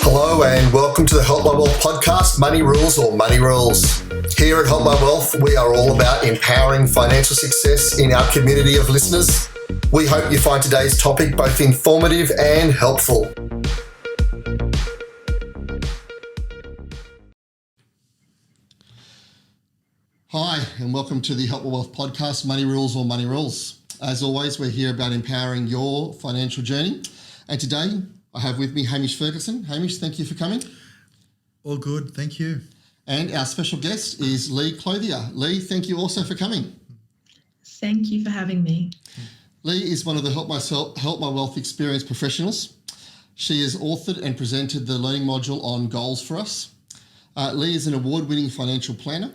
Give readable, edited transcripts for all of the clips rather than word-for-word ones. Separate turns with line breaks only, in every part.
Hello and welcome to the Help My Wealth podcast, Money Rules or Money Rules. Here at Help My Wealth, we are all about empowering financial success in our community of listeners. We hope you find today's topic both informative and helpful. Hi, and welcome to the Help My Wealth podcast, Money Rules or Money Rules. As always, we're here about empowering your financial journey. And today, I have with me Hamish Ferguson. Hamish, thank you for coming.
All good, thank you.
And our special guest is Lea Clothier. Lea, thank you also for coming.
Thank you for having me.
Lea is one of the Help My Wealth Experience professionals. She has authored and presented the learning module on goals for us. Lea is an award-winning financial planner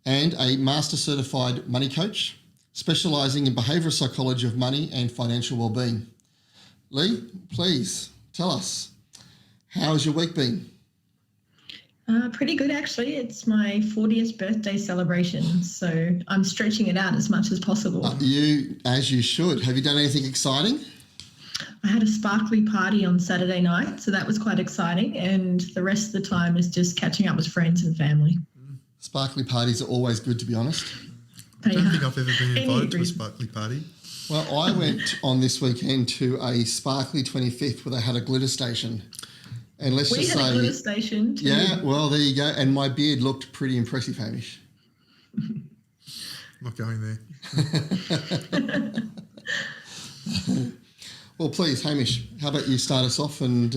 and a master certified money coach, specialising in behavioural psychology of money and financial well-being. Lea, please tell us, how has your week been?
Pretty good, actually. It's my 40th birthday celebration, so I'm stretching it out as much as possible.
As you should. Have you done anything exciting?
I had a sparkly party on Saturday night, so that was quite exciting, and the rest of the time is just catching up with friends and family.
Sparkly parties are always good, to be honest.
I don't think I've ever been invited to a sparkly party.
Well, I went on this weekend to a sparkly 25th where they had a glitter station. And let's just say...
We had a glitter station too.
Yeah, well, there you go. And my beard looked pretty impressive, Hamish.
Not going there.
Well, please, Hamish, how about you start us off and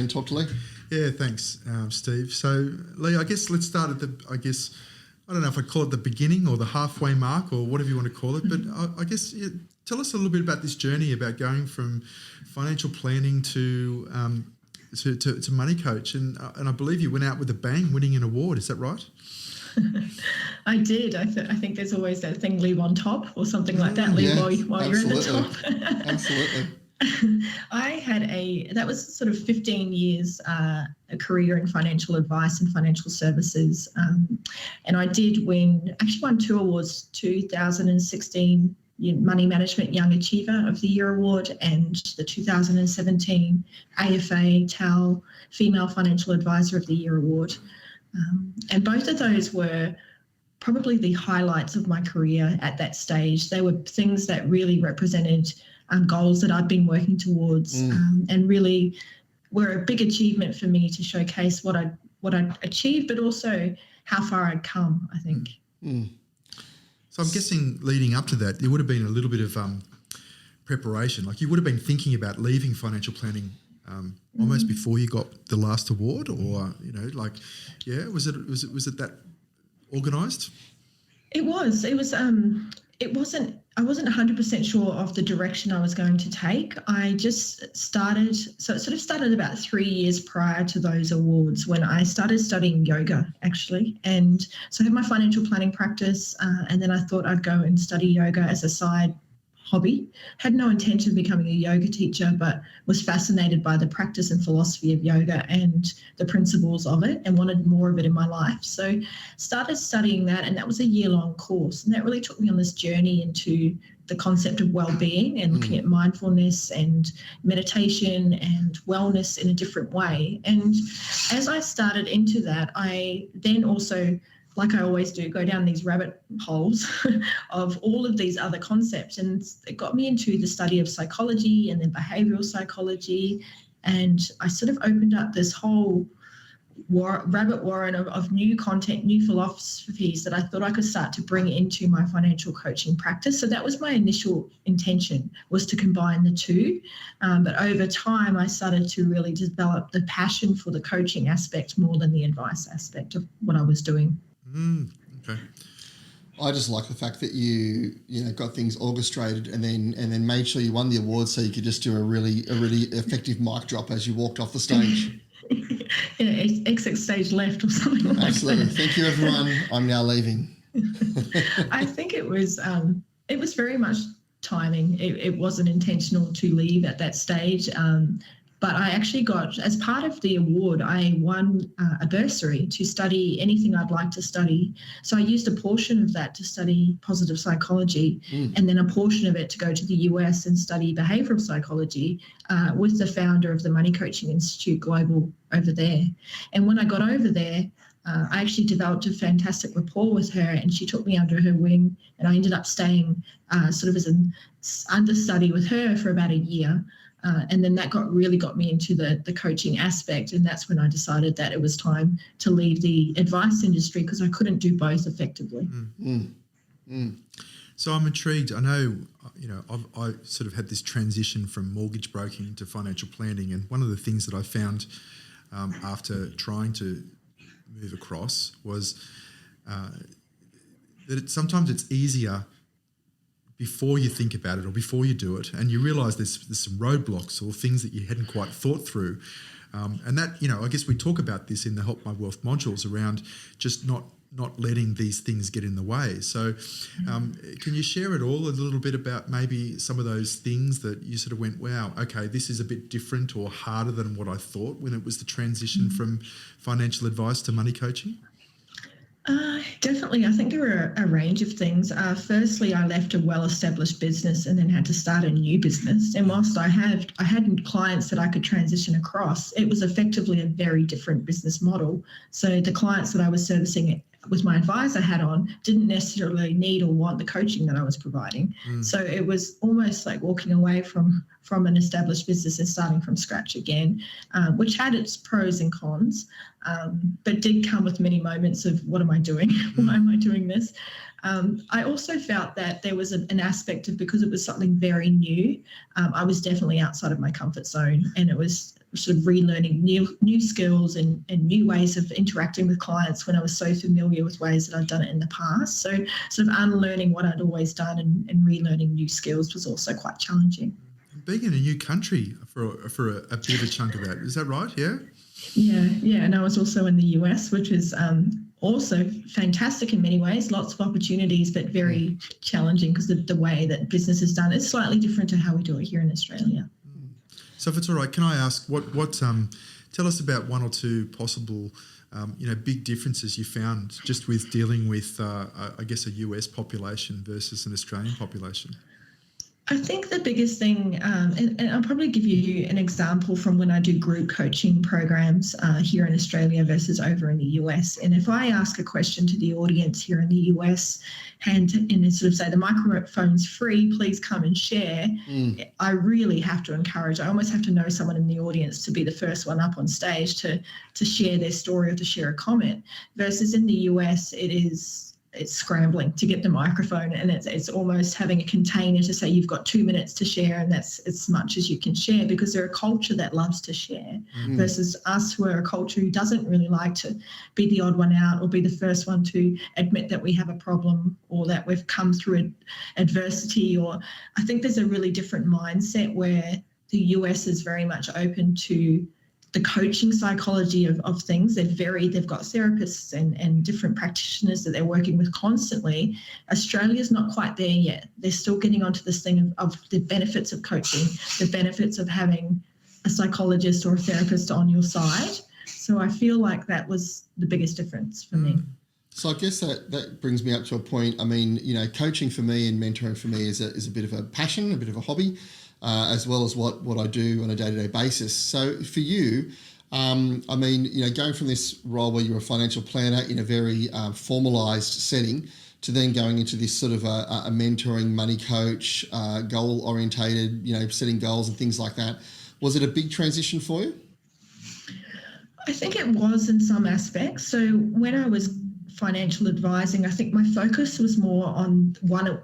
talk to Lea?
Yeah, thanks, Steve. So, Lea, I guess let's start at I don't know if I'd call it the beginning or the halfway mark or whatever you want to call it, but I guess tell us a little bit about this journey about going from financial planning to money coach. And I believe you went out with a bang, winning an award. Is that right?
I did. I think there's always that thing, leave on top or something like that, leave while you're in the top.
Absolutely.
That was sort of 15 years a career in financial advice and financial services. And I did won 2 awards, 2016 Money Management Young Achiever of the Year Award and the 2017 AFA TAL Female Financial Advisor of the Year Award. And both of those were probably the highlights of my career at that stage. They were things that really represented goals that I'd been working towards, and really were a big achievement for me to showcase what I'd achieved, but also how far I'd come, I think.
So I'm guessing leading up to that, there would have been a little bit of preparation. Like you would have been thinking about leaving financial planning almost before you got the last award, or was it that organised? It was.
I wasn't 100% sure of the direction I was going to take. I just started, so it sort of started about 3 years prior to those awards when I started studying yoga, actually. And so I had my financial planning practice, and then I thought I'd go and study yoga as a side hobby. Had no intention of becoming a yoga teacher, but was fascinated by the practice and philosophy of yoga and the principles of it and wanted more of it in my life. So started studying that, and that was a year-long course. And that really took me on this journey into the concept of well-being and looking at mindfulness and meditation and wellness in a different way. And as I started into that, I then also, like I always do, go down these rabbit holes of all of these other concepts. And it got me into the study of psychology and then behavioural psychology. And I sort of opened up this whole rabbit warren of new content, new philosophies that I thought I could start to bring into my financial coaching practice. So that was my initial intention, was to combine the two. But over time, I started to really develop the passion for the coaching aspect more than the advice aspect of what I was doing.
Okay.
I just like the fact that you got things orchestrated and then made sure you won the award so you could just do a really effective mic drop as you walked off the stage.
Exit stage left or something like that.
Absolutely. Thank you, everyone. I'm now leaving.
I think it was very much timing. It wasn't intentional to leave at that stage. But I actually got, as part of the award, I won a bursary to study anything I'd like to study. So I used a portion of that to study positive psychology, and then a portion of it to go to the US and study behavioural psychology with the founder of the Money Coaching Institute Global over there. And when I got over there, I actually developed a fantastic rapport with her, and she took me under her wing, and I ended up staying sort of as an understudy with her for about a year. And then that really got me into the coaching aspect, and that's when I decided that it was time to leave the advice industry because I couldn't do both effectively.
So I'm intrigued. I know, I sort of had this transition from mortgage broking to financial planning, and one of the things that I found after trying to move across was that sometimes it's easier before you think about it or before you do it, and you realise there's some roadblocks or things that you hadn't quite thought through. And that, I guess we talk about this in the Help My Wealth modules around just not letting these things get in the way. So can you share at all a little bit about maybe some of those things that you sort of went, wow, okay, this is a bit different or harder than what I thought when it was the transition from financial advice to money coaching?
Definitely. I think there were a range of things. Firstly, I left a well-established business and then had to start a new business. And whilst I had clients that I could transition across, it was effectively a very different business model. So the clients that I was servicing with my advisor hat on didn't necessarily need or want the coaching that I was providing. So it was almost like walking away from an established business and starting from scratch again, which had its pros and cons, but did come with many moments of what am I doing? Why am I doing this? I also felt that there was an aspect of, because it was something very new, I was definitely outside of my comfort zone, and it was sort of relearning new skills and new ways of interacting with clients when I was so familiar with ways that I'd done it in the past. So sort of unlearning what I'd always done and relearning new skills was also quite challenging.
Being in a new country for a bit of a chunk of that, is that right? Yeah?
Yeah. And I was also in the US, which is also fantastic in many ways, lots of opportunities, but very challenging because the way that business is done is slightly different to how we do it here in Australia.
So if it's all right, can I ask what tell us about one or two possible big differences you found just with dealing with I guess a US population versus an Australian population?
I think the biggest thing, and I'll probably give you an example from when I do group coaching programs here in Australia versus over in the US. And if I ask a question to the audience here in the US and sort of say the microphone's free, please come and share, I really have to encourage, I almost have to know someone in the audience to be the first one up on stage to share their story or to share a comment. Versus in the US, it's scrambling to get the microphone, and it's almost having a container to say you've got 2 minutes to share, and that's as much as you can share, because they're a culture that loves to share versus us, who are a culture who doesn't really like to be the odd one out or be the first one to admit that we have a problem or that we've come through adversity. Or I think there's a really different mindset where the US is very much open to the coaching psychology of things. They've got therapists and different practitioners that they're working with constantly. Australia's not quite there yet. They're still getting onto this thing of the benefits of coaching, the benefits of having a psychologist or a therapist on your side. So I feel like that was the biggest difference for me.
So I guess that brings me up to a point. I mean, coaching for me and mentoring for me is a bit of a passion, a bit of a hobby. As well as what I do on a day-to-day basis. So for you, going from this role where you're a financial planner in a very formalised setting to then going into this sort of a mentoring money coach, goal-orientated, setting goals and things like that, was it a big transition for you?
I think it was in some aspects. So when I was financial advising, I think my focus was more on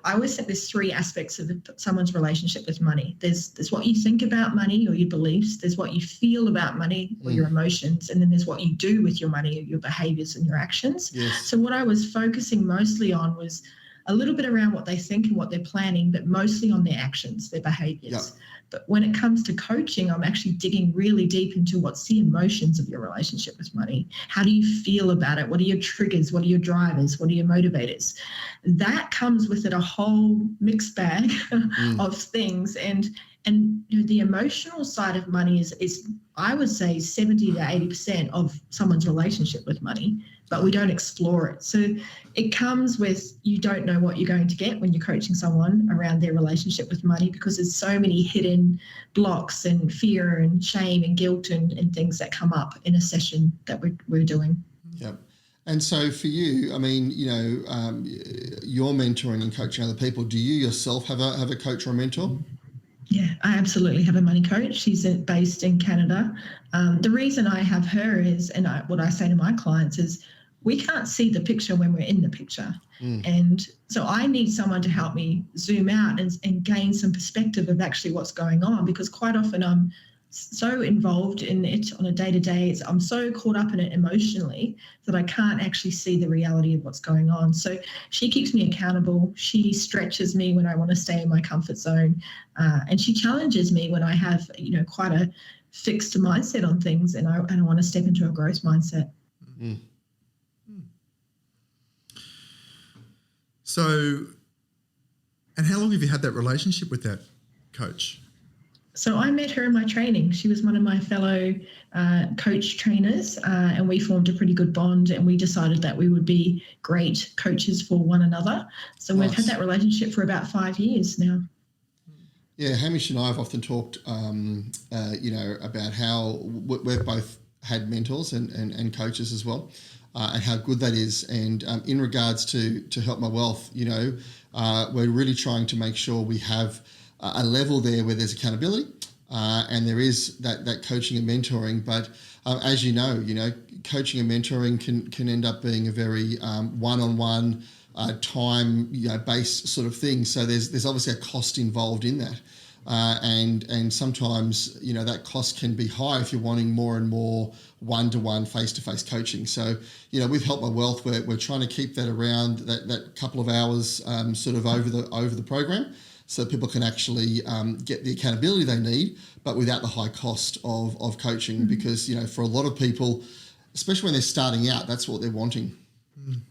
I always think there's three aspects of someone's relationship with money. There's what you think about money or your beliefs, there's what you feel about money or your emotions, and then there's what you do with your money or your behaviours and your actions.
Yes.
So what I was focusing mostly on was a little bit around what they think and what they're planning, but mostly on their actions, their behaviours.
Yep.
But when it comes to coaching, I'm actually digging really deep into what's the emotions of your relationship with money. How do you feel about it? What are your triggers? What are your drivers? What are your motivators? That comes with it a whole mixed bag of things. And And the emotional side of money is I would say 70 to 80% of someone's relationship with money, but we don't explore it. So it comes with, you don't know what you're going to get when you're coaching someone around their relationship with money, because there's so many hidden blocks and fear and shame and guilt and things that come up in a session that we're doing.
Yep. And so for you, I mean, you're mentoring and coaching other people. Do you yourself have a coach or a mentor?
Yeah, I absolutely have a money coach. She's based in Canada. The reason I have her is, and what I say to my clients is, we can't see the picture when we're in the picture. And so I need someone to help me zoom out and gain some perspective of actually what's going on, because quite often I'm so involved in it on a day-to-day. I'm so caught up in it emotionally that I can't actually see the reality of what's going on. So she keeps me accountable. She stretches me when I want to stay in my comfort zone. And she challenges me when I have, quite a fixed mindset on things and I want to step into a growth mindset.
Mm.
So, and how long have you had that relationship with that coach?
So I met her in my training. She was one of my fellow coach trainers, and we formed a pretty good bond, and we decided that we would be great coaches for one another. So We've had that relationship for about 5 years now.
Yeah, Hamish and I have often talked, about how we've both had mentors and coaches as well, and how good that is. And in regards to Help My Wealth, we're really trying to make sure we have a level there where there's accountability and there is that coaching and mentoring. But as you know, coaching and mentoring can end up being a very one-on-one time based sort of thing. So there's obviously a cost involved in that. And sometimes, that cost can be high if you're wanting more and more one-to-one, face-to-face coaching. So, with Help My Wealth, we're trying to keep that around that couple of hours sort of over the program, so people can actually get the accountability they need, but without the high cost of coaching. Mm-hmm. Because, for a lot of people, especially when they're starting out, that's what they're wanting. Mm.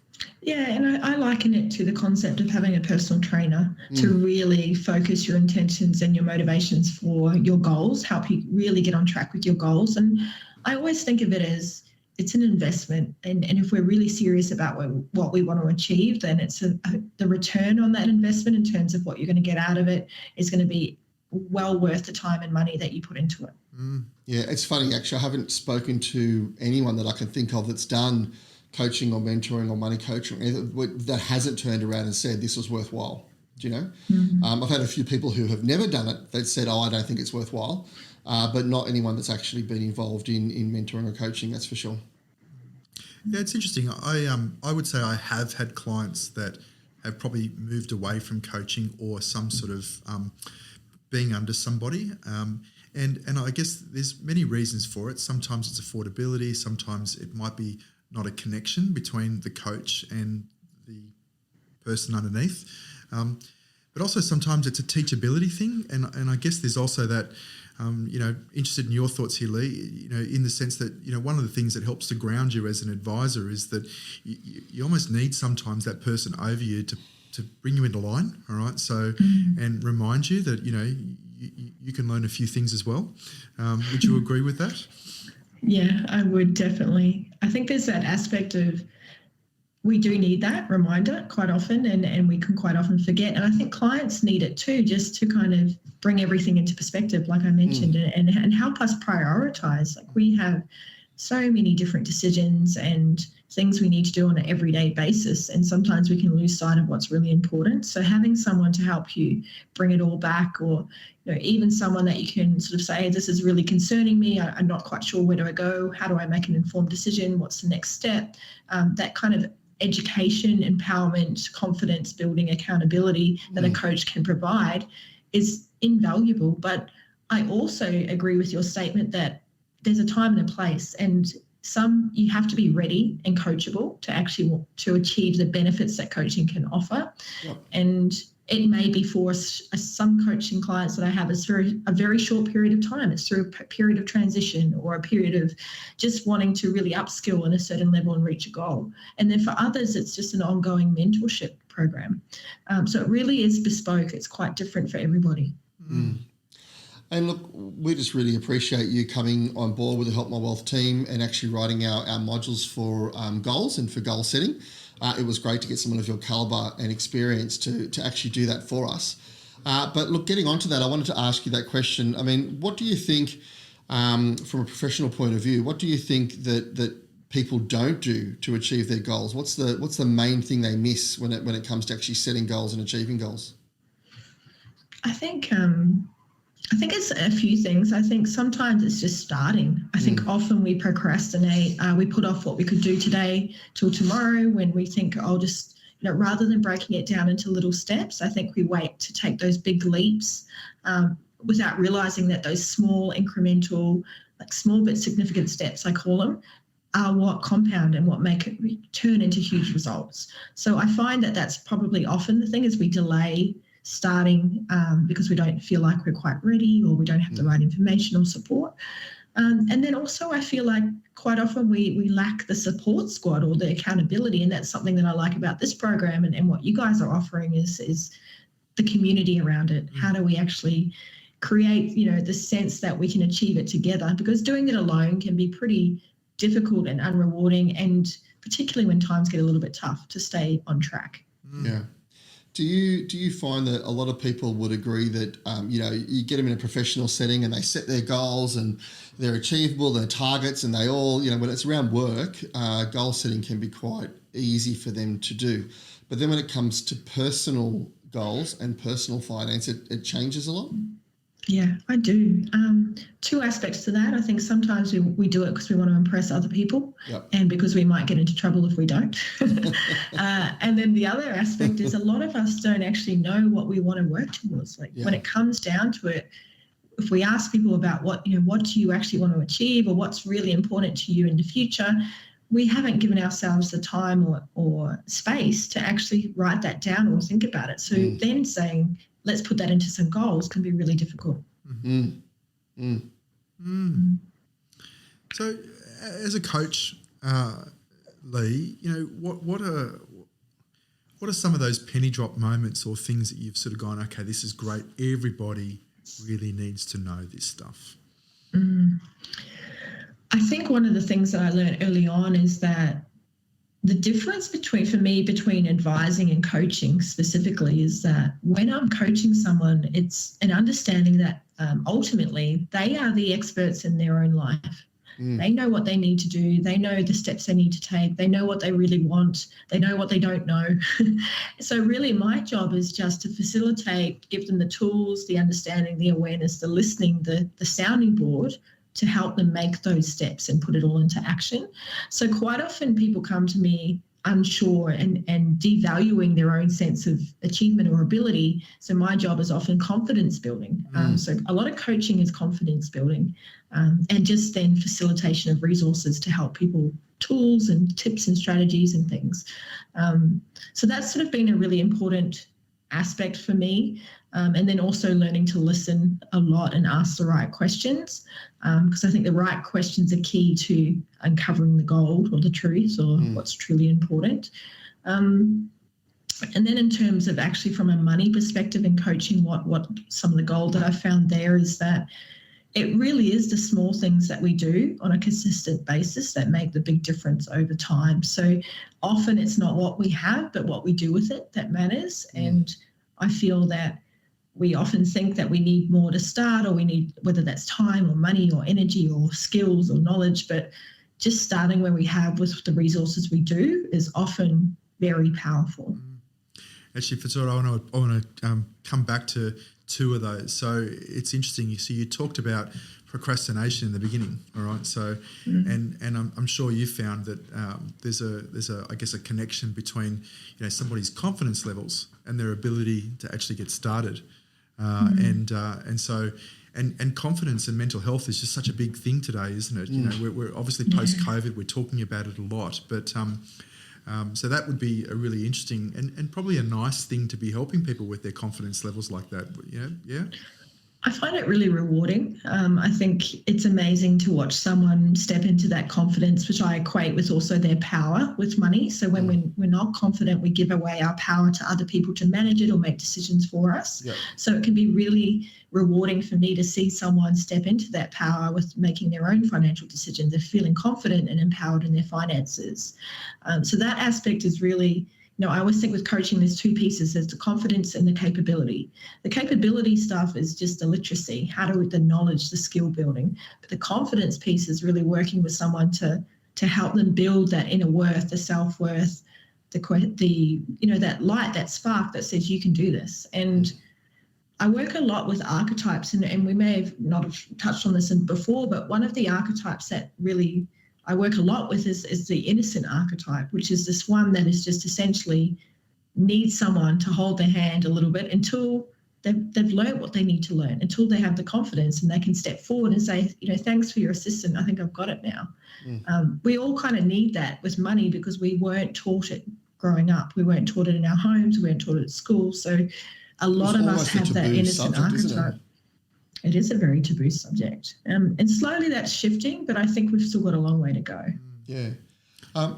Yeah, and I liken it to the concept of having a personal trainer to really focus your intentions and your motivations for your goals, help you really get on track with your goals. And I always think of it as it's an investment. And if we're really serious about what we want to achieve, then it's the return on that investment in terms of what you're going to get out of it is going to be well worth the time and money that you put into it.
Mm. Yeah, it's funny, actually. I haven't spoken to anyone that I can think of that's done coaching or mentoring or money coaching that hasn't turned around and said this was worthwhile. Do you know? Mm-hmm. I've had a few people who have never done it that said, I don't think it's worthwhile, but not anyone that's actually been involved in mentoring or coaching, that's for sure.
Yeah, it's interesting. I would say I have had clients that have probably moved away from coaching or some sort of being under somebody. And I guess there's many reasons for it. Sometimes it's affordability. Sometimes it might be not a connection between the coach and the person underneath. But also sometimes it's a teachability thing. And I guess there's also that, interested in your thoughts here, Lee, in the sense that, one of the things that helps to ground you as an advisor is that you almost need sometimes that person over you to bring you into line, all right? So, and remind you that, you can learn a few things as well. Would you agree with that?
Yeah, I would definitely. I think there's that aspect of we do need that reminder quite often and we can quite often forget. And I think clients need it too, just to kind of bring everything into perspective, like I mentioned, and help us prioritize. Like we have so many different decisions and things we need to do on an everyday basis. And sometimes we can lose sight of what's really important. So having someone to help you bring it all back, or even someone that you can sort of say, this is really concerning me. I'm not quite sure, where do I go? How do I make an informed decision? What's the next step? That kind of education, empowerment, confidence building, accountability that a coach can provide is invaluable. But I also agree with your statement that there's a time and a place, and you have to be ready and coachable to achieve the benefits that coaching can offer. Yep. And it may be for some coaching clients that I have, it's for a very short period of time. It's through a period of transition or a period of just wanting to really upskill in a certain level and reach a goal. And then for others, it's just an ongoing mentorship program. So it really is bespoke. It's quite different for everybody.
Mm. And look, we just really appreciate you coming on board with the Help My Wealth team and actually writing our modules for goals and for goal setting. It was great to get someone of your caliber and experience to actually do that for us. But look, getting onto that, I wanted to ask you that question. I mean, what do you think, from a professional point of view, what do you think that people don't do to achieve their goals? What's the main thing they miss when it comes to actually setting goals and achieving goals?
I think it's a few things. I think sometimes it's just starting. I think often we procrastinate. We put off what we could do today till tomorrow when we think, I'll just, rather than breaking it down into little steps, I think we wait to take those big leaps without realizing that those small incremental, small but significant steps, I call them, are what compound and what make it turn into huge results. So I find that that's probably often the thing is we delay starting because we don't feel like we're quite ready or we don't have the right information or support. And then also I feel like quite often we lack the support squad or the accountability, and that's something that I like about this program and what you guys are offering is the community around it. How do we actually create, the sense that we can achieve it together? Because doing it alone can be pretty difficult and unrewarding, and particularly when times get a little bit tough to stay on track.
Yeah. Do you find that a lot of people would agree that, you get them in a professional setting and they set their goals and they're achievable, their targets, and they all, when it's around work, goal setting can be quite easy for them to do. But then when it comes to personal goals and personal finance, it changes a lot?
Yeah, I do. Two aspects to that. I think sometimes we do it because we want to impress other people, and because we might get into trouble if we don't. And then the other aspect is a lot of us don't actually know what we want to work towards. When it comes down to it, if we ask people about what do you actually want to achieve or what's really important to you in the future, we haven't given ourselves the time or space to actually write that down or think about it. So then saying, let's put that into some goals can be really difficult.
So as a coach, Lee, what are some of those penny drop moments or things that you've sort of gone, okay, this is great, everybody really needs to know this stuff?
I think one of the things that I learned early on is that the difference between advising and coaching specifically is that when I'm coaching someone, it's an understanding that ultimately they are the experts in their own life. They know what they need to do. They know the steps they need to take. They know what they really want. They know what they don't know. So really my job is just to facilitate, give them the tools, the understanding, the awareness, the listening, the sounding board to help them make those steps and put it all into action. So quite often people come to me unsure and devaluing their own sense of achievement or ability. So my job is often confidence building. So a lot of coaching is confidence building, and just then facilitation of resources to help people, tools and tips and strategies and things. So that's sort of been a really important aspect for me. And then also learning to listen a lot and ask the right questions, because I think the right questions are key to uncovering the gold or the truth or what's truly important. And then in terms of actually from a money perspective in coaching, what some of the gold that I found there is that it really is the small things that we do on a consistent basis that make the big difference over time. So often it's not what we have, but what we do with it that matters. And I feel that we often think that we need more to start, or we need, whether that's time or money or energy or skills or knowledge, but just starting where we have with the resources we do is often very powerful.
Actually, Fitzgerald, I want to come back to two of those. So it's interesting. You talked about procrastination in the beginning, all right? So, and I'm sure you found that there's a connection between somebody's confidence levels and their ability to actually get started, and confidence and mental health is just such a big thing today, isn't it? We're obviously post-COVID, we're talking about it a lot, but so that would be a really interesting and probably a nice thing to be helping people with their confidence levels like that. Yeah.
I find it really rewarding. I think it's amazing to watch someone step into that confidence, which I equate with also their power with money. So when we're not confident, we give away our power to other people to manage it or make decisions for us.
Yep.
So it can be really rewarding for me to see someone step into that power with making their own financial decisions. They're feeling confident and empowered in their finances. So that aspect is really, I always think with coaching, there's two pieces. There's the confidence and the capability. The capability stuff is just the literacy, the knowledge, the skill building. But the confidence piece is really working with someone to help them build that inner worth, the self-worth, that light, that spark that says you can do this. And I work a lot with archetypes, and we may have not have touched on this before, but one of the archetypes that really I work a lot with is the innocent archetype, which is this one that is just essentially needs someone to hold their hand a little bit until they've learned what they need to learn, until they have the confidence and they can step forward and say, thanks for your assistance. I think I've got it now. We all kind of need that with money because we weren't taught it growing up. We weren't taught it in our homes. We weren't taught it at school. So a lot of us have that innocent archetype. It is a very taboo subject. And slowly that's shifting, but I think we've still got a long way to go.
Yeah.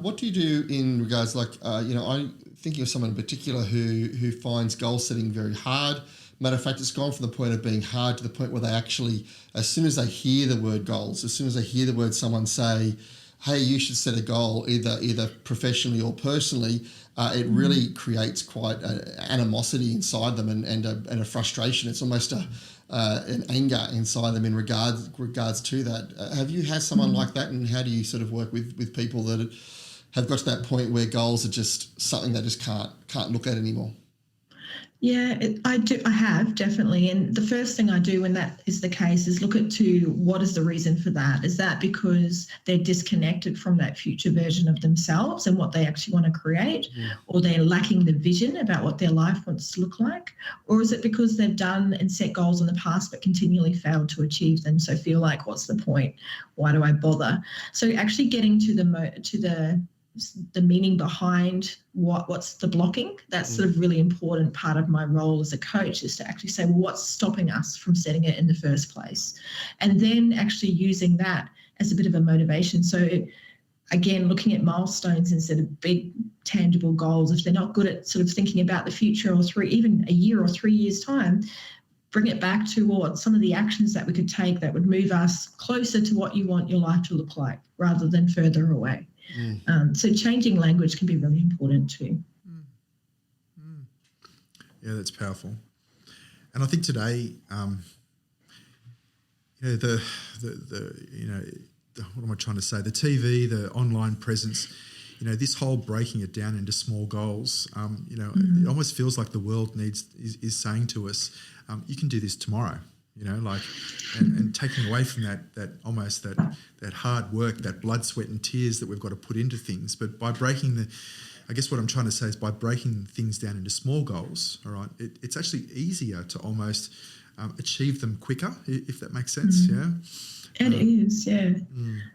What do you do in regards I'm thinking of someone in particular who finds goal setting very hard. Matter of fact, it's gone from the point of being hard to the point where they actually, as soon as they hear the word goals, as soon as they hear the word someone say, hey, you should set a goal either professionally or personally, it really creates quite an animosity inside them and a frustration. It's almost an anger inside them in regards to that. Have you had someone like that, and how do you sort of work with people that have got to that point where goals are just something they just can't look at anymore?
Yeah, I do. I have, definitely. And the first thing I do when that is the case is look to what is the reason for that. Is that because they're disconnected from that future version of themselves and what they actually want to create, or they're lacking the vision about what their life wants to look like? Or is it because they've done and set goals in the past but continually failed to achieve them, so feel like, what's the point? Why do I bother? So actually getting to the meaning behind what's the blocking, that's sort of really important part of my role as a coach, is to actually say, well, what's stopping us from setting it in the first place? And then actually using that as a bit of a motivation. So again, looking at milestones instead of big tangible goals. If they're not good at sort of thinking about the future or even a year or 3 years' time, bring it back to some of the actions that we could take that would move us closer to what you want your life to look like rather than further away. So changing language can be really important too.
Yeah, that's powerful. And I think today, what am I trying to say? The TV, the online presence, this whole breaking it down into small goals, it almost feels like the world is saying to us, you can do this tomorrow. And taking away from that almost that hard work, that blood, sweat and tears that we've got to put into things. But by breaking I guess what I'm trying to say is by breaking things down into small goals, all right, it's actually easier to almost achieve them quicker, if that makes sense, yeah?
It is, yeah.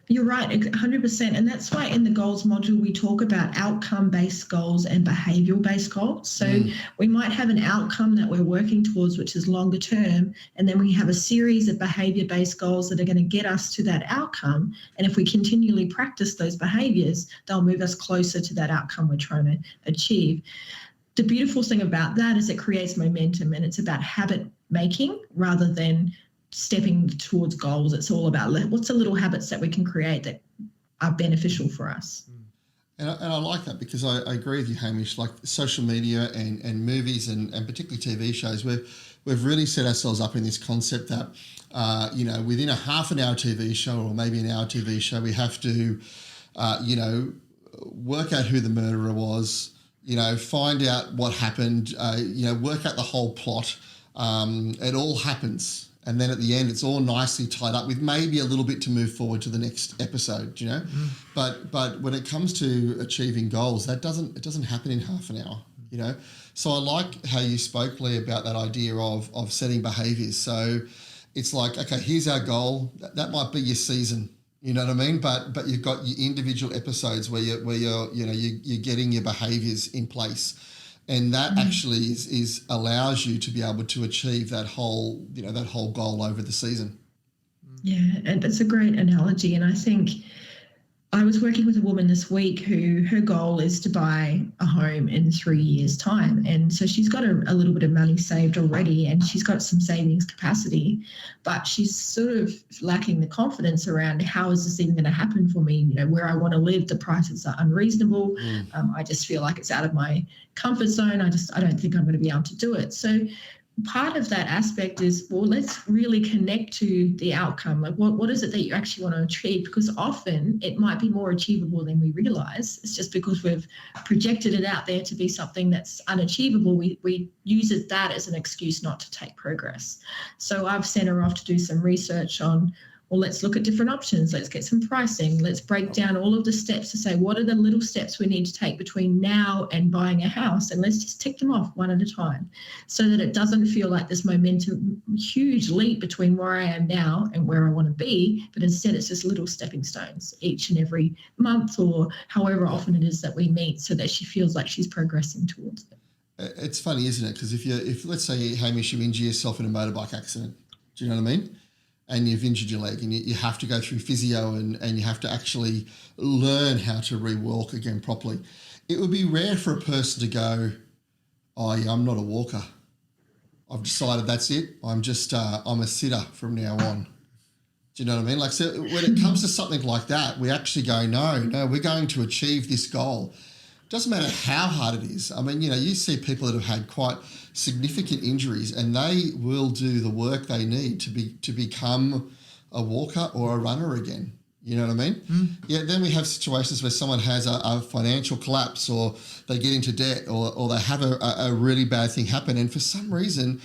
You're right, 100%. And that's why in the goals module, we talk about outcome-based goals and behavioural-based goals. So we might have an outcome that we're working towards, which is longer term, and then we have a series of behaviour-based goals that are going to get us to that outcome. And if we continually practice those behaviours, they'll move us closer to that outcome we're trying to achieve. The beautiful thing about that is it creates momentum, and it's about habit making rather than stepping towards goals. It's all about what's the little habits that we can create that are beneficial for us.
And I like that, because I agree with you, Hamish. Like social media and movies and particularly TV shows, we've really set ourselves up in this concept that, within a half an hour TV show or maybe an hour TV show, we have to, work out who the murderer was, find out what happened, work out the whole plot. It all happens. And then at the end, it's all nicely tied up with maybe a little bit to move forward to the next episode, But when it comes to achieving goals, it doesn't happen in half an hour, So I like how you spoke, Lee, about that idea of setting behaviours. So it's like, okay, here's our goal. That might be your season, you know what I mean? But you've got your individual episodes where you're getting your behaviours in place. And that actually is allows you to be able to achieve that whole goal over the season.
Yeah, and it's a great analogy. And I think I was working with a woman this week who her goal is to buy a home in 3 years' time. And so she's got a little bit of money saved already, and she's got some savings capacity, but she's sort of lacking the confidence around how is this even going to happen for me? You know, where I want to live, the prices are unreasonable. I just feel like it's out of my comfort zone. I don't think I'm going to be able to do it. So part of that aspect is, well, let's really connect to the outcome. Like what is it that you actually want to achieve? Because often it might be more achievable than we realize. It's just because we've projected it out there to be something that's unachievable. We use that as an excuse not to take progress. So I've sent her off to do some research on, well, let's look at different options. Let's get some pricing. Let's break down all of the steps to say, what are the little steps we need to take between now and buying a house? And let's just tick them off one at a time so that it doesn't feel like this momentum, huge leap between where I am now and where I want to be, but instead it's just little stepping stones each and every month or however often it is that we meet, so that she feels like she's progressing towards it.
It's funny, isn't it? Because if let's say, Hamish, you injure yourself in a motorbike accident, do you know what I mean? And you've injured your leg, and you have to go through physio and you have to actually learn how to re-walk again properly. It would be rare for a person to go, oh yeah, I'm not a walker. I've decided that's it. I'm a sitter from now on. Do you know what I mean? Like, so when it comes to something like that, we actually go, no, we're going to achieve this goal. Doesn't matter how hard it is. I mean, you see people that have had quite significant injuries, and they will do the work they need to become a walker or a runner again. You know what I mean? Yeah. Then we have situations where someone has a financial collapse, or they get into debt, or they have a really bad thing happen, and for some reason,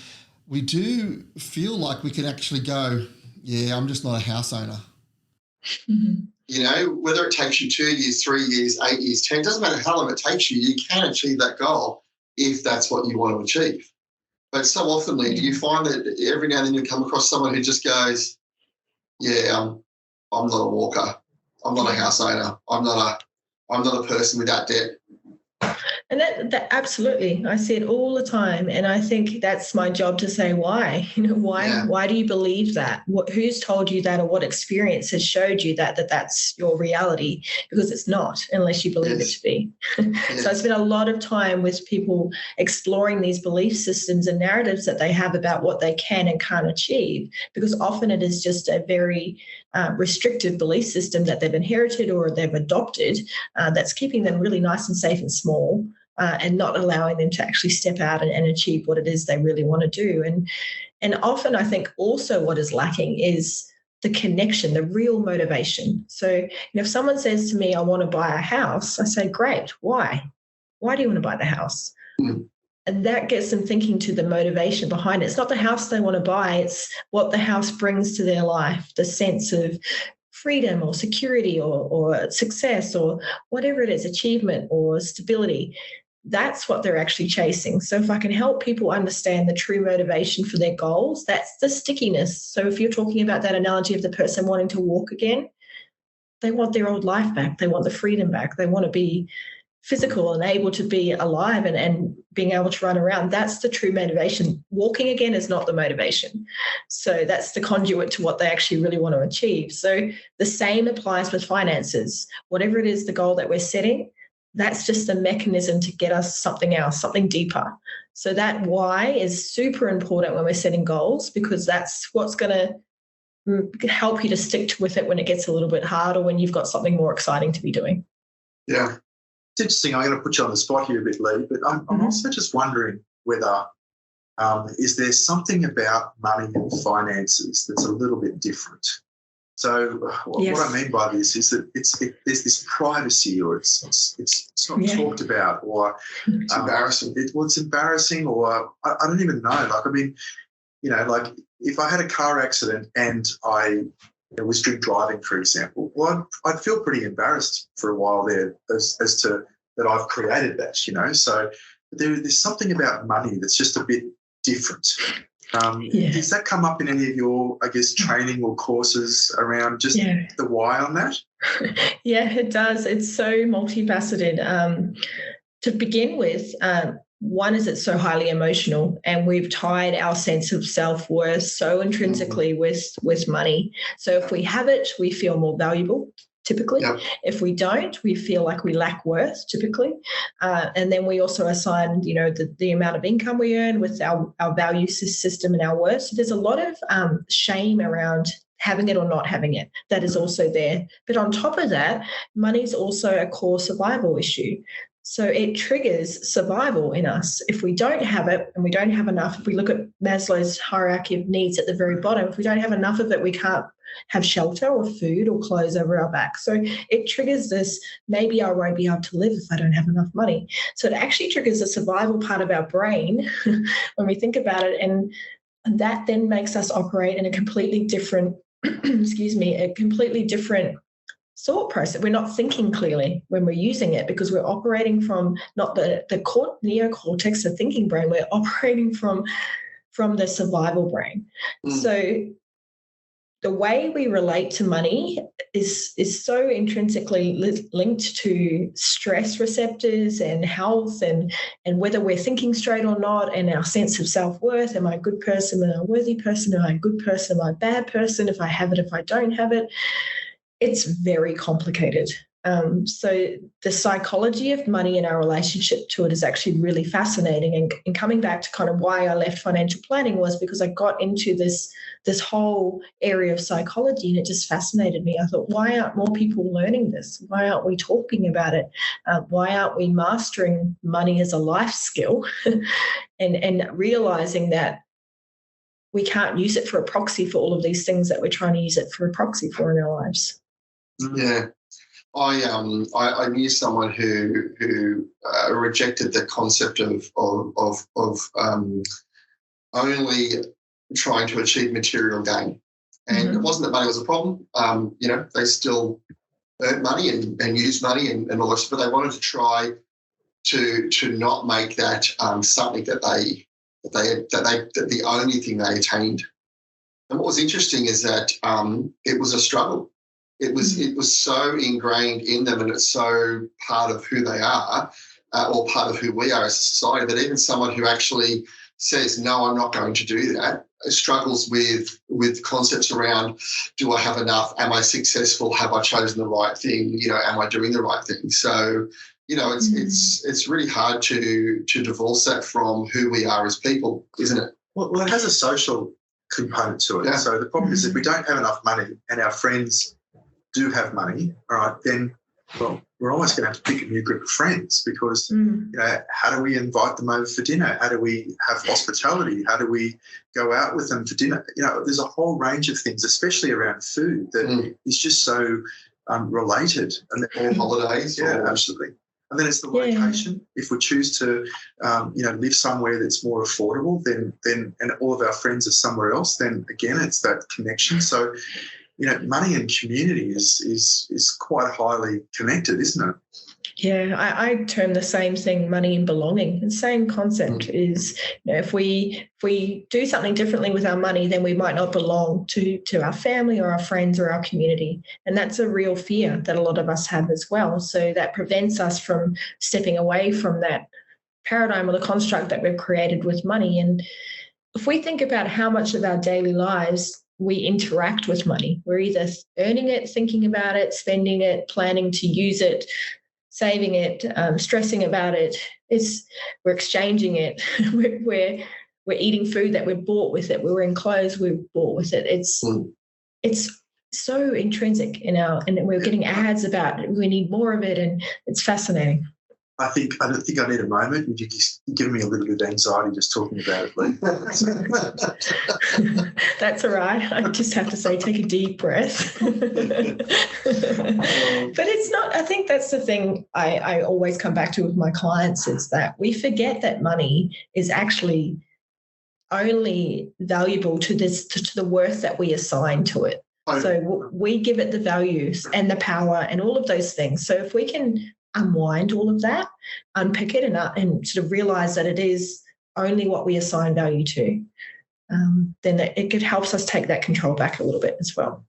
we do feel like we can actually go, yeah, I'm just not a house owner. You know, whether it takes you 2 years, 3 years, 8 years, 10, doesn't matter how long it takes you, you can achieve that goal if that's what you want to achieve. But so often, Lee, do you find that every now and then you come across someone who just goes, yeah, I'm not a walker. I'm not a house owner. I'm not a person without debt.
And that absolutely, I see it all the time, and I think that's my job to say why. Why do you believe that? Who's told you that, or what experience has showed you that that's your reality? Because it's not, unless you believe it to be. So I spent a lot of time with people exploring these belief systems and narratives that they have about what they can and can't achieve, because often it is just a very restrictive belief system that they've inherited or they've adopted that's keeping them really nice and safe and small, and not allowing them to actually step out and achieve what it is they really want to do. And often I think also what is lacking is the connection, the real motivation. So if someone says to me, I want to buy a house, I say, great, why? Why do you want to buy the house? And that gets them thinking to the motivation behind it. It's not the house they want to buy, it's what the house brings to their life, the sense of freedom or security or success or whatever it is, achievement or stability. That's what they're actually chasing. So if I can help people understand the true motivation for their goals, that's the stickiness. So if you're talking about that analogy of the person wanting to walk again, they want their old life back. They want the freedom back. They want to be physical and able to be alive and being able to run around. That's the true motivation. Walking again is not the motivation. So that's the conduit to what they actually really want to achieve. So the same applies with finances. Whatever it is, the goal that we're setting, that's just a mechanism to get us something else, something deeper. So that why is super important when we're setting goals, because that's what's going to help you to stick with it when it gets a little bit hard or when you've got something more exciting to be doing.
Yeah. It's interesting. I'm going to put you on the spot here a bit, Lee, but I'm also just wondering whether is there something about money and finances that's a little bit different? So what I mean by this is that there's this privacy, or it's not talked about, or
it's embarrassing.
It's embarrassing, or I don't even know. Like, I mean, like if I had a car accident and I was drink driving, for example, well, I'd feel pretty embarrassed for a while there as to that I've created that, So there's something about money that's just a bit different. Does that come up in any of your, I guess, training or courses around just the why on that?
Yeah, it does. It's so multifaceted. To begin with, one is it's so highly emotional, and we've tied our sense of self-worth so intrinsically with money. So if we have it, we feel more valuable, typically.
Yep.
If we don't, we feel like we lack worth, typically. And then we also assign, the amount of income we earn with our value system and our worth. So there's a lot of shame around having it or not having it that is also there. But on top of that, money is also a core survival issue. So it triggers survival in us. If we don't have it and we don't have enough, if we look at Maslow's hierarchy of needs at the very bottom, if we don't have enough of it, we can't have shelter or food or clothes over our back. So it triggers this, maybe I won't be able to live if I don't have enough money. So it actually triggers the survival part of our brain when we think about it. And that then makes us operate in a completely different, a completely different thought process. We're not thinking clearly when we're using it because we're operating from not the neocortex, the thinking brain. We're operating from the survival brain. So the way we relate to money is so intrinsically linked to stress receptors and health and whether we're thinking straight or not, and our sense of self-worth. Am I a good person? Am I a worthy person? Am I a good person? Am I a bad person? If I have it, if I don't have it. It's very complicated. So the psychology of money and our relationship to it is actually really fascinating. And coming back to kind of why I left financial planning was because I got into this whole area of psychology, and it just fascinated me. I thought, why aren't more people learning this? Why aren't we talking about it? Why aren't we mastering money as a life skill and realizing that we can't use it for a proxy for all of these things that we're trying to use it for a proxy for in our lives?
Yeah. I knew someone who rejected the concept of only trying to achieve material gain, and it wasn't that money was a problem. They still earned money and used money and all this, but they wanted to try to not make that something that the only thing they attained. And what was interesting is that it was a struggle. It was so ingrained in them, and it's so part of who they are, or part of who we are as a society, that even someone who actually says, no, I'm not going to do that, struggles with concepts around, do I have enough? Am I successful? Have I chosen the right thing? Am I doing the right thing? So, it's really hard to divorce that from who we are as people, isn't it?
Well, it has a social component to it. Yeah. So the problem is if we don't have enough money and our friends do have money, all right, then, well, we're almost going to have to pick a new group of friends because, how do we invite them over for dinner? How do we have hospitality? How do we go out with them for dinner? There's a whole range of things, especially around food, that is just so related. And
all holidays.
Yeah, absolutely. And then it's the location. If we choose to, live somewhere that's more affordable, then and all of our friends are somewhere else, then again, it's that connection. So, money and community is quite highly connected, isn't it?
Yeah, I term the same thing, money and belonging. The same concept is, if we do something differently with our money, then we might not belong to our family or our friends or our community. And that's a real fear that a lot of us have as well. So that prevents us from stepping away from that paradigm or the construct that we've created with money. And if we think about how much of our daily lives we interact with money, we're either earning it, thinking about it, spending it, planning to use it, saving it, stressing about it. We're exchanging it. we're eating food that we've bought with it. We're wearing clothes we've bought with it. It's so intrinsic in and we're getting ads about it. We need more of it, and it's fascinating.
I don't think I need a moment. You're giving me a little bit of anxiety just talking about it, Lee.
That's all right. I just have to say, take a deep breath. But it's not, I think that's the thing I always come back to with my clients, is that we forget that money is actually only valuable to the worth that we assign to it. So we give it the values and the power and all of those things. So if we can unwind all of that, unpick it and sort of realize that it is only what we assign value to, then it helps us take that control back a little bit as well.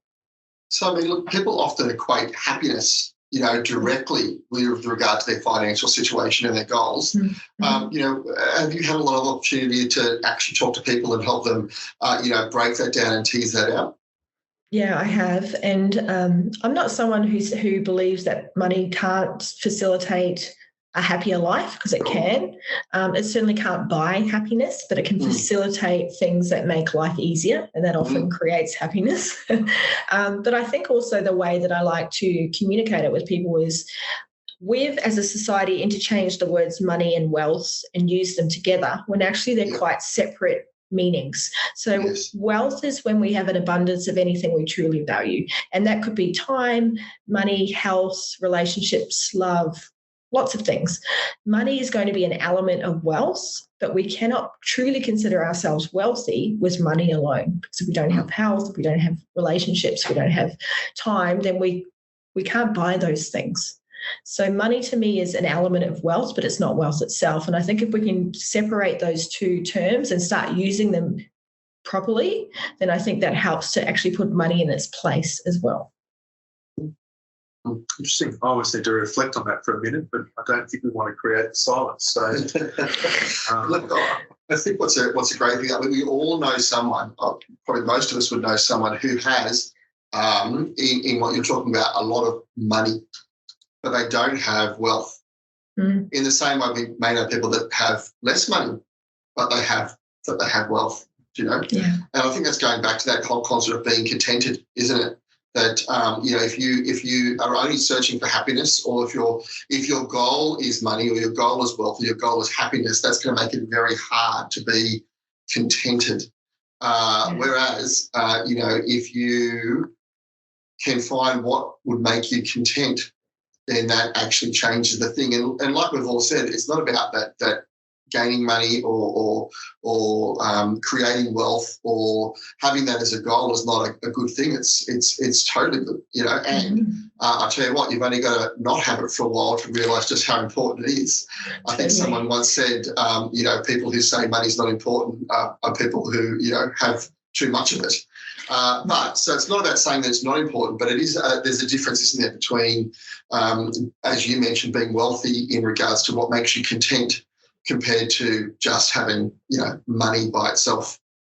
So, look, people often equate happiness directly with regard to their financial situation and their goals. Have you had a lot of opportunity to actually talk to people and help them, break that down and tease that out?
Yeah, I have. And I'm not someone who believes that money can't facilitate a happier life, because it can. It certainly can't buy happiness, but it can facilitate things that make life easier, and that often creates happiness. But I think also the way that I like to communicate it with people is we've, as a society, interchanged the words money and wealth and used them together when actually they're quite separate meanings. So wealth is when we have an abundance of anything we truly value. And that could be time, money, health, relationships, love, lots of things. Money is going to be an element of wealth, but we cannot truly consider ourselves wealthy with money alone. Because if we don't have health, if we don't have relationships, if we don't have time, then we can't buy those things. So money to me is an element of wealth, but it's not wealth itself. And I think if we can separate those two terms and start using them properly, then I think that helps to actually put money in its place as well.
Interesting. I always need to reflect on that for a minute, but I don't think we want to create silence. So,
look, I think what's a great thing. I mean, we all know someone. Probably most of us would know someone who has, in what you're talking about, a lot of money, but they don't have wealth. In the same way, we may know people that have less money, but they have wealth. Yeah. And I think that's going back to that whole concept of being contented, isn't it? That if you are only searching for happiness, or if your goal is money, or your goal is wealth, or your goal is happiness, that's going to make it very hard to be contented. Whereas if you can find what would make you content, then that actually changes the thing. And like we've all said, it's not about that gaining money or creating wealth or having that as a goal is not a good thing. It's totally good, And I tell you what, you've only got to not have it for a while to realise just how important it is. I think someone once said, people who say money's not important are people who have too much of it. So it's not about saying that it's not important, but it is. There's a difference, isn't there, between, as you mentioned, being wealthy in regards to what makes you content, compared to just having, money by itself.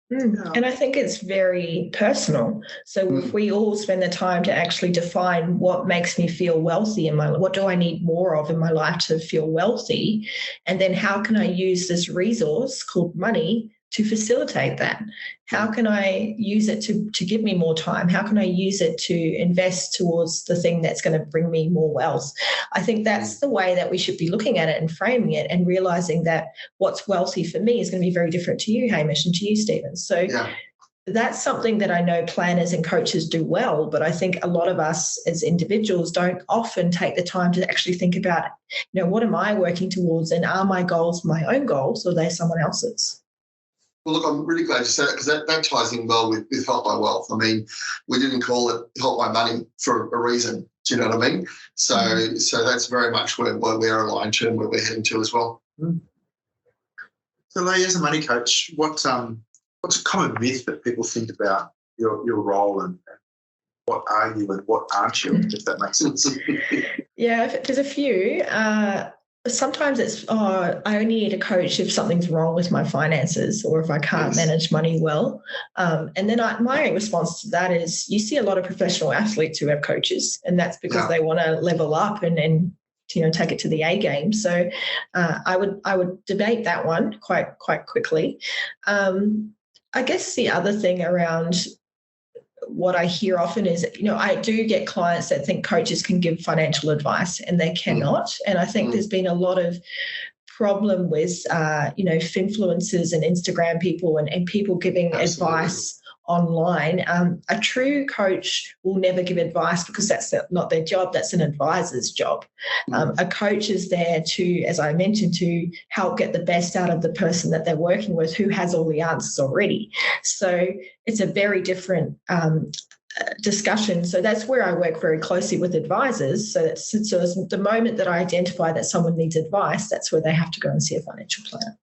And I think it's very personal. So if we all spend the time to actually define what makes me feel wealthy in my life, what do I need more of in my life to feel wealthy? And then how can I use this resource called money to facilitate that? How can I use it to give me more time? How can I use it to invest towards the thing that's going to bring me more wealth? I think that's the way that we should be looking at it and framing it, and realizing that what's wealthy for me is going to be very different to you, Hamish, and to you, Stephen. So that's something that I know planners and coaches do well, but I think a lot of us as individuals don't often take the time to actually think about, what am I working towards, and are my goals my own goals, or are they someone else's?
Well, look, I'm really glad you said that, because that ties in well with Help by Wealth. I mean, we didn't call it Help by Money for a reason. Do you know what I mean? So that's very much where we're aligned to and where we're heading to as well.
So, Lea, as a money coach, what's a common myth that people think about your role, and what are you and what aren't you, if that makes sense?
Yeah, there's a few. Sometimes it's, I only need a coach if something's wrong with my finances, or if I can't manage money well. And then my response to that is, you see a lot of professional athletes who have coaches, and that's because they want to level up and take it to the A game. So I would debate that one quite quickly. I guess the other thing around what I hear often is, I do get clients that think coaches can give financial advice, and they cannot. And I think there's been a lot of problem with, finfluencers and Instagram people and people giving advice online. A true coach will never give advice, because that's not their job. That's an advisor's job. A coach is there to, as I mentioned, to help get the best out of the person that they're working with, who has all the answers already. So it's a very different discussion. So that's where I work very closely with advisors. So the moment that I identify that someone needs advice, that's where they have to go and see a financial planner.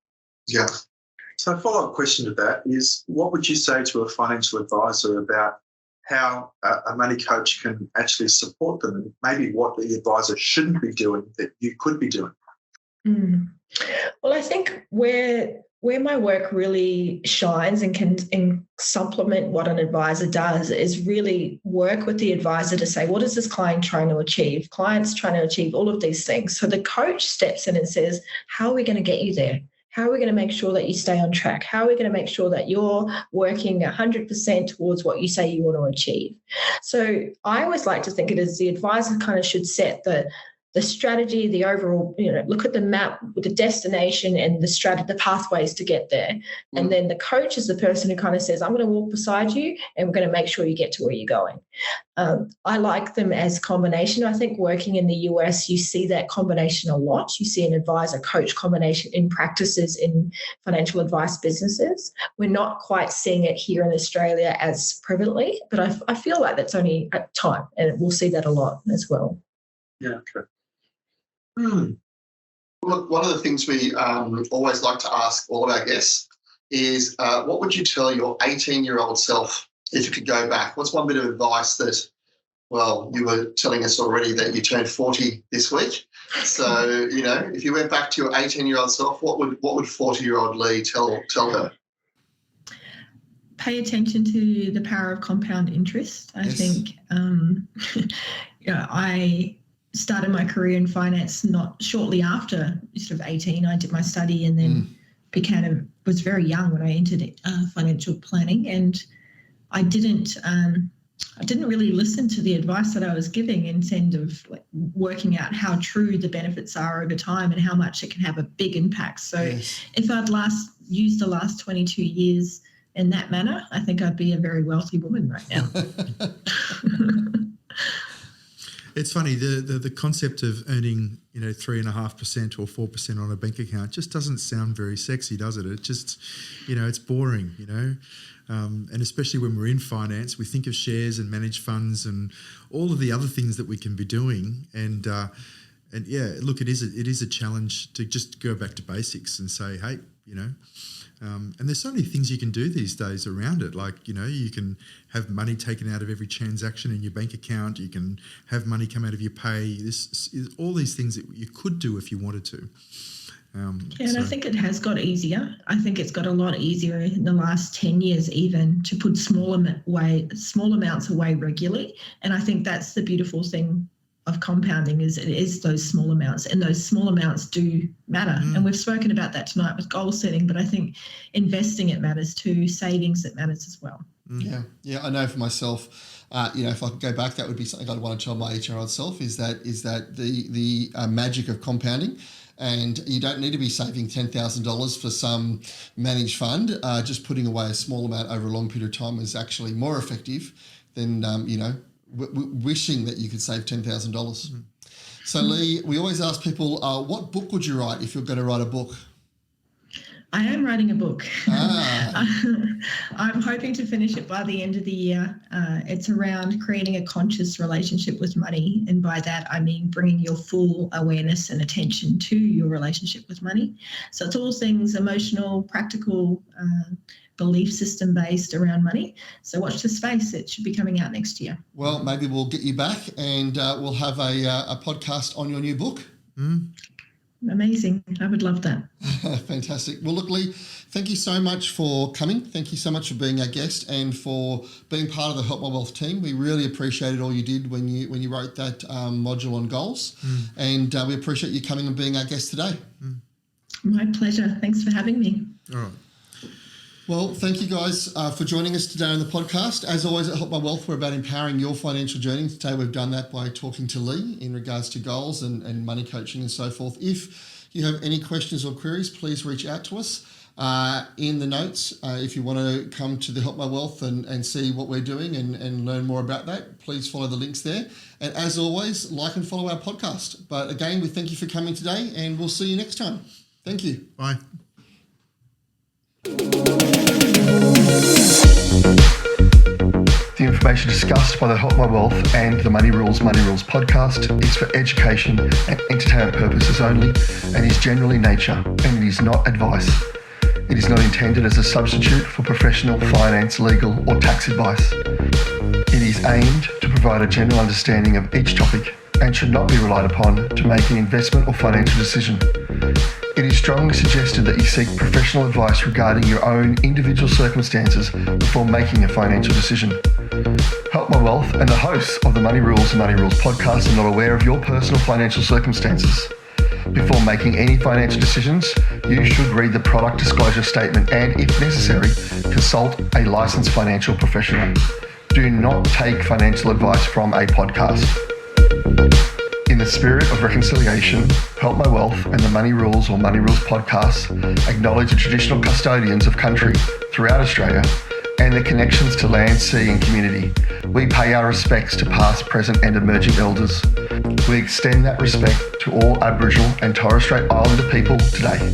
Yeah. So a follow-up question to that is, what would you say to a financial advisor about how a money coach can actually support them, and maybe what the advisor shouldn't be doing that you could be doing.
Well, I think where my work really shines and can supplement what an advisor does is really work with the advisor to say, what is this client trying to achieve? Client's trying to achieve all of these things. So the coach steps in and says, how are we going to get you there? How are we going to make sure that you stay on track? How are we going to make sure that you're working 100% towards what you say you want to achieve? So I always like to think it as the advisor kind of should set the strategy, the overall, look at the map with the destination and the pathways to get there. And then the coach is the person who kind of says, I'm going to walk beside you and we're going to make sure you get to where you're going. I like them as combination. I think working in the US, you see that combination a lot. You see an advisor-coach combination in practices in financial advice businesses. We're not quite seeing it here in Australia as prevalently, but I feel like that's only at time, and we'll see that a lot as well.
Yeah, okay.
Look, one of the things we always like to ask all of our guests is what would you tell your 18-year-old self if you could go back? What's one bit of advice that, well, you were telling us already that you turned 40 this week. So, if you went back to your 18-year-old self, what would 40-year-old Lee tell her?
Pay attention to the power of compound interest. I think, I started my career in finance not shortly after sort of 18. I did my study and then was very young when I entered financial planning, and I didn't really listen to the advice that I was giving in terms of working out how true the benefits are over time and how much it can have a big impact. So if I'd used the last 22 years in that manner, I think I'd be a very wealthy woman right now.
It's funny, the concept of earning 3.5% or 4% on a bank account just doesn't sound very sexy, does it? It just, it's boring, and especially when we're in finance, we think of shares and managed funds and all of the other things that we can be doing. And yeah, look, it is a challenge to just go back to basics and say, hey, and there's so many things you can do these days around it. Like, you can have money taken out of every transaction in your bank account. You can have money come out of your pay. This is all these things that you could do if you wanted to.
I think it has got easier. I think it's got a lot easier in the last 10 years even to put small amounts away regularly. And I think that's the beautiful thing of compounding is it is those small amounts, and those small amounts do matter. And we've spoken about that tonight with goal setting, but I think investing, it matters too, savings, it matters as well.
Yeah, I know for myself, if I could go back, that would be something I'd want to tell my 8-year-old self is that the magic of compounding. And you don't need to be saving $10,000 for some managed fund. Just putting away a small amount over a long period of time is actually more effective than, wishing that you could save $10,000. So, Lee, we always ask people, what book would you write if you're going to write a book?
I am writing a book. I'm hoping to finish it by the end of the year. It's around creating a conscious relationship with money. And by that, I mean bringing your full awareness and attention to your relationship with money. So it's all things emotional, practical, belief system based around money. So watch the space. It should be coming out next year.
Well, maybe we'll get you back and we'll have a podcast on your new book.
Amazing. I would love that.
Fantastic. Well, look, Lee, thank you so much for coming. Thank you so much for being our guest and for being part of the Help My Wealth team. We really appreciated all you did when you wrote that module on goals. And we appreciate you coming and being our guest today.
My pleasure. Thanks for having me.
All right.
Well, thank you guys for joining us today on the podcast. As always at Help My Wealth, we're about empowering your financial journey. Today we've done that by talking to Lee in regards to goals and money coaching and so forth. If you have any questions or queries, please reach out to us in the notes. If you want to come to the Help My Wealth and see what we're doing and learn more about that, please follow the links there. And as always, like and follow our podcast. But again, we thank you for coming today and we'll see you next time. Thank you.
Bye.
The information discussed by the Help My Wealth and the Money Rules podcast is for education and entertainment purposes only and is general in nature, and it is not advice. It is not intended as a substitute for professional finance, legal or tax advice. It is aimed to provide a general understanding of each topic and should not be relied upon to make an investment or financial decision. It is strongly suggested that you seek professional advice regarding your own individual circumstances before making a financial decision. Help My Wealth and the hosts of the Money Rules and Money Rules podcast are not aware of your personal financial circumstances. Before making any financial decisions, you should read the product disclosure statement and, if necessary, consult a licensed financial professional. Do not take financial advice from a podcast. In the spirit of reconciliation, Help My Wealth and the Money Rules or Money Rules podcasts acknowledge the traditional custodians of country throughout Australia and their connections to land, sea and community. We pay our respects to past, present and emerging elders. We extend that respect to all Aboriginal and Torres Strait Islander people today.